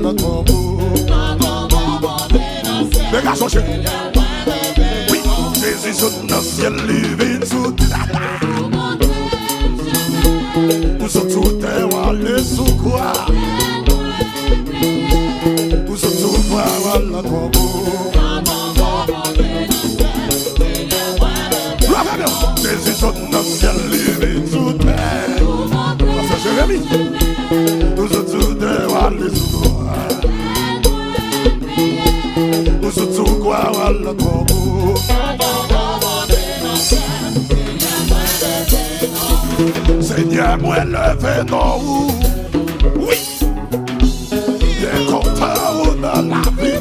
le tombeau. Les gars sont chez. Oui, Jésus saute dans le ciel, lui sous terre. Ou sous terre, ou aller sous quoi? Ou sous quoi, ou le tombeau. Jésus saute dans le ciel, lui sous terre. C'est Jérémie. Ou sous terre, ou aller sous quoi? Ou sous quoi, ou le tombeau. Seigneur, moi levé non. Oui. Bien content dans la vie.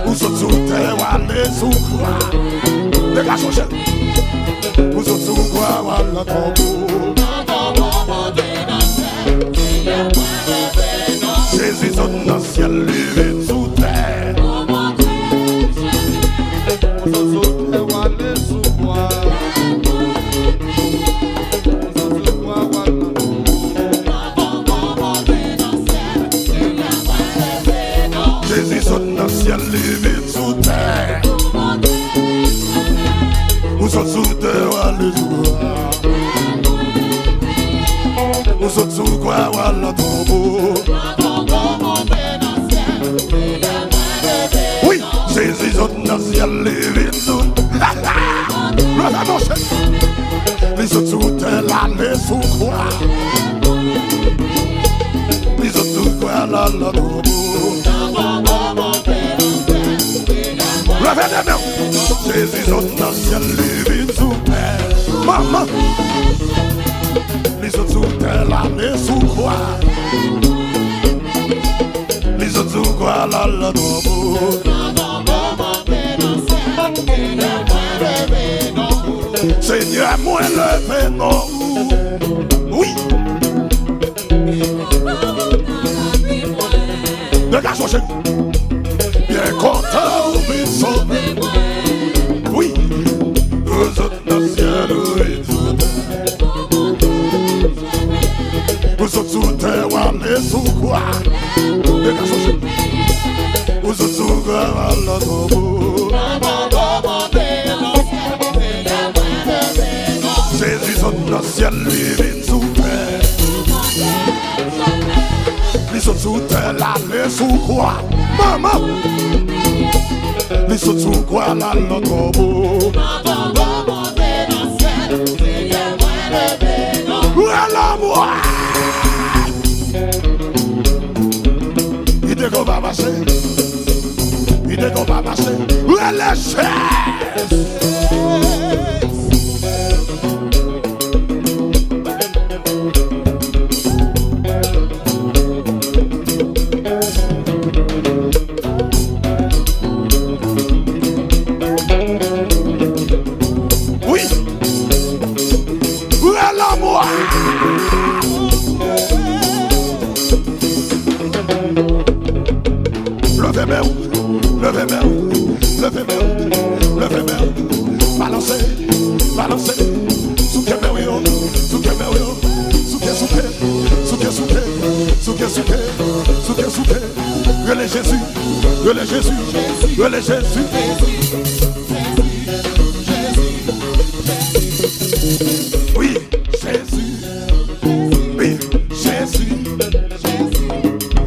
Où sont sous terre, ou aller sous quoi? Les gars sont chers. Où sont sous quoi, ou le tombeau. Jésus saute dans le ciel, lui sous terre. Où sont sous terre, ou aller sous quoi? Jésus saute dans le ciel, lui sous terre. Où sont sous terre, ou aller sous quoi? Où sont sous quoi, ou le tombeau. Oui, Jésus saute dans le ciel, lui sous terre. Les autres sous terre, là, les sous quoi? Les autres sous quoi, là, le tombeau. Levez les mains. Jésus saute dans le ciel, lui sous terre. Maman. Les autres sous terre, là, les sous quoi? Les autres sous quoi, là, le tombeau. Seigneur, moi levé non. Oui. Le gars sont chez. Bien content, mais sauvé. Oui. Aux autres dans le ciel, oui. Aux autres sous terre, ou aller sous quoi? Les gars sont chez. Aux autres sous quoi, le tombeau. Jésus saute dans le ciel, lui sous terre. Les autres sous terre, là, les sous quoi? Maman. Les autres sous quoi, là, le tombeau. Où est l'amour? Il dit qu'on va marcher. Il dit qu'on va marcher. Où est la chaise? Levez-moi, balancez, balancez, souke merio, souke merio, souke, relais Jésus, relais Jésus, relais Jésus. Oui, Jésus, oui, Jésus,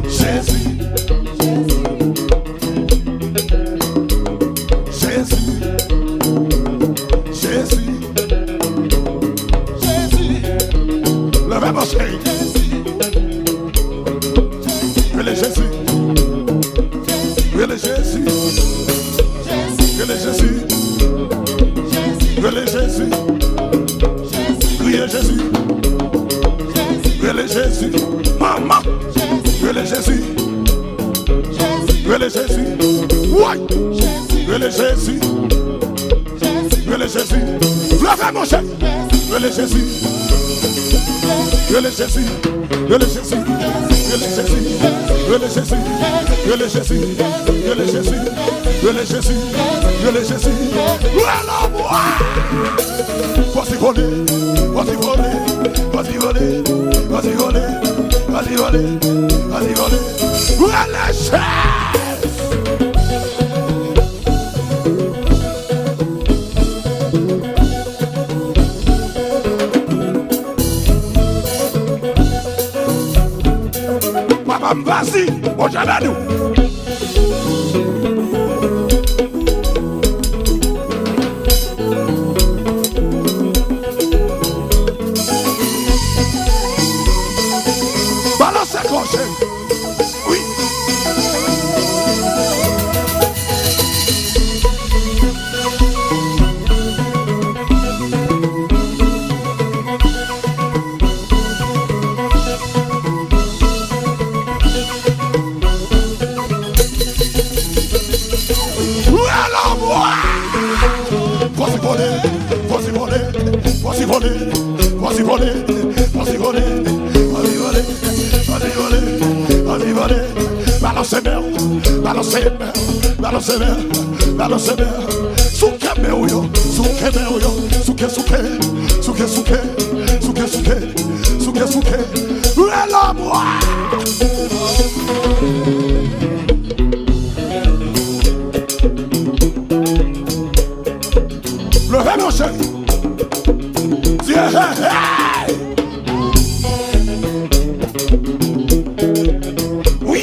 Jésus. le Jésus, le Jésus, le Jésus, le Jésus, le Jésus, le Jésus, le Jésus, le Jésus. Voilà moi. Vas-y voler, vas-y voler, vas-y voler, vas-y voler, vas-y voler, vas-y voler. Voilà vas-y, on jamais nous. Balance la cloche. Oui. Vas-y voler, vas-y voler, vas-y voler, vas-y voler, vas-y voler, vas-y voler, vas-y voler, vas-y voler. Balancez mer, balancez mer, balancez mer, balancez mer. Souke mer yo, souke mer yo, souke souke, souke souke, souke souke, souke souke. Voilà moi. Levez mon chéri. Dis hey, hey. Oui.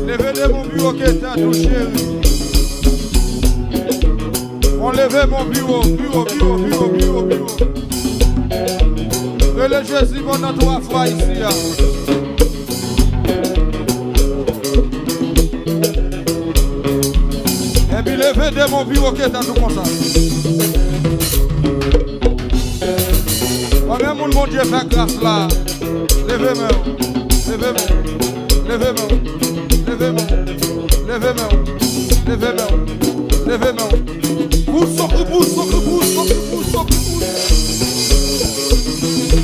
Levez de mon bureau qui est à ton chéri. On levait mon bureau. Le Jésus pendant 3 fois ici. Et puis levez de mon bureau qui est à tout comme ça. Combien mon Dieu fait grâce là? Levez-moi, levez-moi, levez-moi, levez-moi, levez-moi, levez-moi, levez-moi. Pousse.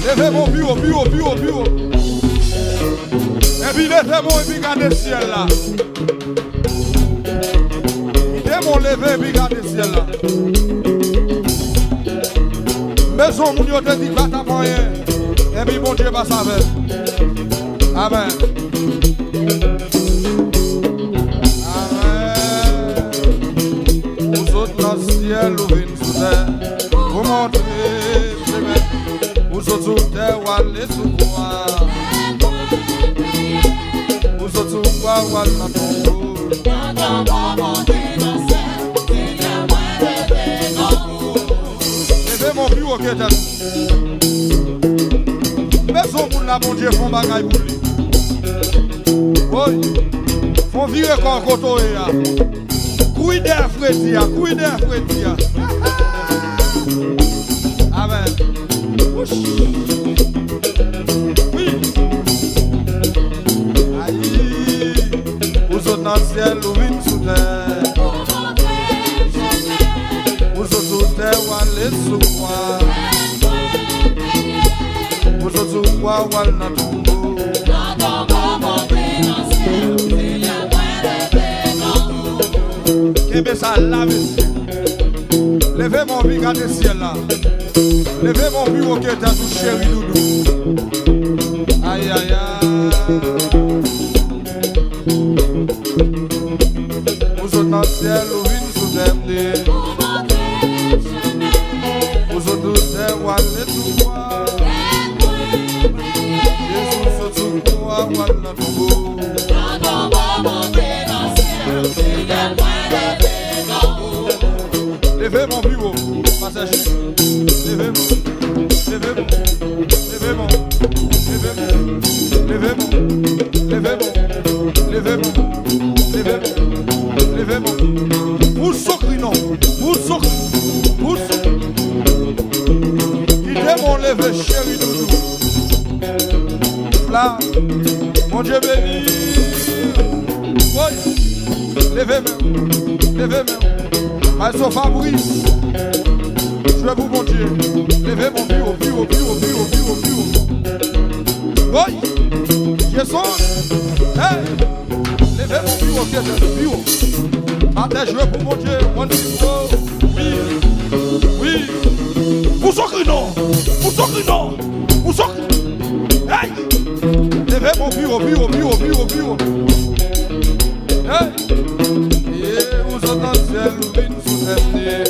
Levez mon bureau. Et puis levez-moi et puis regardez le ciel là. Mon lever et puis garder le ciel là. Maison mon Dieu te dit pas ta moyen. Et puis mon Dieu va savoir. Amen. Amen. Vous autres dans le ciel, vous venez sous terre. Vous montrez, vous autres sous terre, vous allez sous quoi. Vous autres sous quoi, vous allez dans ton dos. Mon bureau qui est à nous. Maison pour la mon Dieu font bagaille pour lui. Oui. Font virer comme coton et là. Couille d'air frétia. Amen. Oui. Aïe. Vous autres dans le ciel, vous venez sous terre. Vous autres sous terre, vous allez sous quoi? Vous autres sous quoi, vous allez dans ton dos? Qu'est-ce que ça là, monsieur? Levez mon vie, regardez le ciel là. Levez mon bureau qui est à tout chéri doudou. Aïe, aïe, aïe. Vous autres dans le ciel, vous venez sous terre. Vous autres terre, vous allez sous quoi? Jésus sous quoi, vous allez dans ton beau. Levez mon bureau, passager. Levez-moi. Vous socrez non. Quittez mon lever chéri doudou. Là, mon Dieu béni. Oui. Levez-moi. Maestro Fabrice. Jouez pour mon Dieu. Levez mon bureau, bureau, bureau, bureau, bureau, bureau. Oui. Jésus. Hey. Levez mon bureau, qui est dans le bureau. Attends, jouez pour mon Dieu. One people. Oui. Oui. Vous sacrez non. Vous sacrez non. Vous sacrez. Hey. Levez mon bureau, bureau, bureau, bureau, bureau. Hey. Et vous entendez, vous venez sous cette